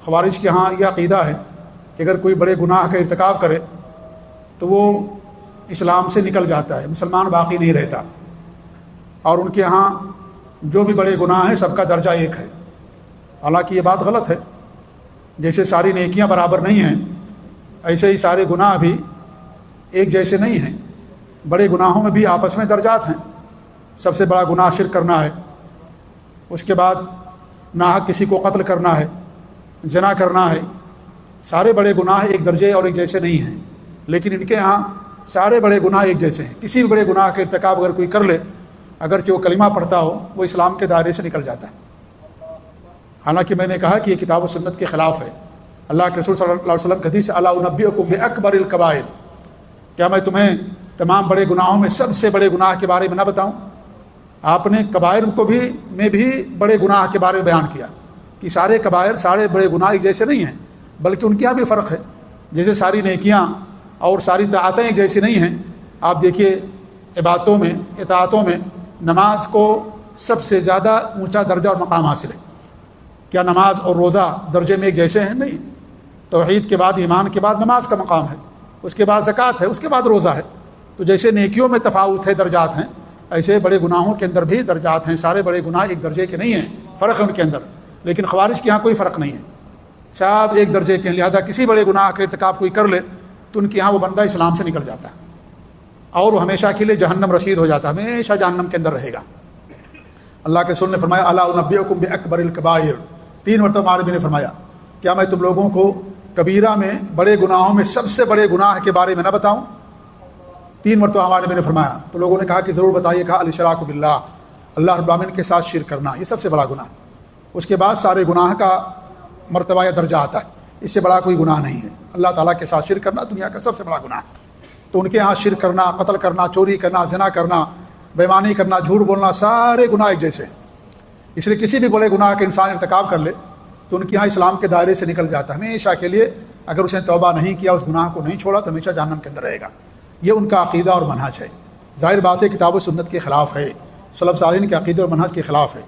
خوارج کے ہاں یہ عقیدہ ہے کہ اگر کوئی بڑے گناہ کا ارتکاب کرے تو وہ اسلام سے نکل جاتا ہے، مسلمان باقی نہیں رہتا، اور ان کے ہاں جو بھی بڑے گناہ ہیں سب کا درجہ ایک ہے۔ حالانکہ یہ بات غلط ہے، جیسے ساری نیکیاں برابر نہیں ہیں ایسے ہی سارے گناہ بھی ایک جیسے نہیں ہیں۔ بڑے گناہوں میں بھی آپس میں درجات ہیں۔ سب سے بڑا گناہ شرک کرنا ہے، اس کے بعد ناحق کسی کو قتل کرنا ہے، زنا کرنا ہے۔ سارے بڑے گناہ ایک درجے اور ایک جیسے نہیں ہیں، لیکن ان کے ہاں سارے بڑے گناہ ایک جیسے ہیں۔ کسی بھی بڑے گناہ کا ارتکاب اگر کوئی کر لے، اگرچہ وہ کلمہ پڑھتا ہو، وہ اسلام کے دائرے سے نکل جاتا ہے۔ حالانکہ میں نے کہا کہ یہ کتاب و سنت کے خلاف ہے۔ اللہ کے رسول صلی اللہ علیہ وسلم کی حدیث الا انبئکم باکبر الکبائر، کیا میں تمہیں تمام بڑے گناہوں میں سب سے بڑے گناہ کے بارے میں نہ بتاؤں؟ آپ نے کبائر کو بھی بڑے گناہ کے بارے میں بیان کیا کہ سارے کبائر، سارے بڑے گناہ ایک جیسے نہیں ہیں، بلکہ ان کے یہاں بھی فرق ہے۔ جیسے ساری نیکیاں اور ساری طاعتیں ایک جیسی نہیں ہیں۔ آپ دیکھیے عبادتوں میں، اطاعتوں میں نماز کو سب سے زیادہ اونچا درجہ اور مقام حاصل ہے۔ کیا نماز اور روزہ درجے میں ایک جیسے ہیں؟ نہیں۔ توحید کے بعد، ایمان کے بعد نماز کا مقام ہے، اس کے بعد زکوٰۃ ہے، اس کے بعد روزہ ہے۔ تو جیسے نیکیوں میں تفاوت ہے، درجات ہیں، ایسے بڑے گناہوں کے اندر بھی درجات ہیں۔ سارے بڑے گناہ ایک درجے کے نہیں ہیں، فرق ہے ان کے اندر۔ لیکن خوارج کے یہاں کوئی فرق نہیں ہے، سب ایک درجے کے ہیں۔ لہذا کسی بڑے گناہ کا ارتکاب کوئی کر لے تو ان کے یہاں وہ بندہ اسلام سے نکل جاتا ہے اور وہ ہمیشہ کے لیے جہنم رسید ہو جاتا ہے، ہمیشہ جہنم کے اندر رہے گا۔ اللہ کے رسول نے فرمایا الا انبئکم باکبر الکبائر، 3 مرتبہ ہمارے نبی نے فرمایا کیا میں تم لوگوں کو کبیرہ میں، بڑے گناہوں میں سب سے بڑے گناہ کے بارے میں نہ بتاؤں؟ 3 مرتبہ ہمارے نبی نے فرمایا۔ تو لوگوں نے کہا کہ ضرور بتائیے۔ کہا الاشراک باللہ، اللہ رب العالمین کے ساتھ شرک کرنا، یہ سب سے بڑا گناہ۔ اس کے بعد سارے گناہ کا مرتبہ یا درجہ آتا ہے، اس سے بڑا کوئی گناہ نہیں ہے۔ اللہ تعالیٰ کے ساتھ شرک کرنا دنیا کا سب سے بڑا گناہ ہے۔ تو ان کے ہاں شرک کرنا، قتل کرنا، چوری کرنا، زنا کرنا، بے ایمانی کرنا، جھوٹ بولنا، سارے گناہ ایک جیسے ہیں۔ اس لیے کسی بھی بڑے گناہ کا انسان ارتکاب کر لے تو ان کے ہاں اسلام کے دائرے سے نکل جاتا ہے ہمیشہ کے لیے۔ اگر اس نے توبہ نہیں کیا، اس گناہ کو نہیں چھوڑا، تو ہمیشہ جہنم کے اندر رہے گا۔ یہ ان کا عقیدہ اور منہج ہے۔ ظاہر بات ہے کتاب و سنت کے خلاف ہے، سلف صالحین کے عقیدے اور منہج کے خلاف ہے۔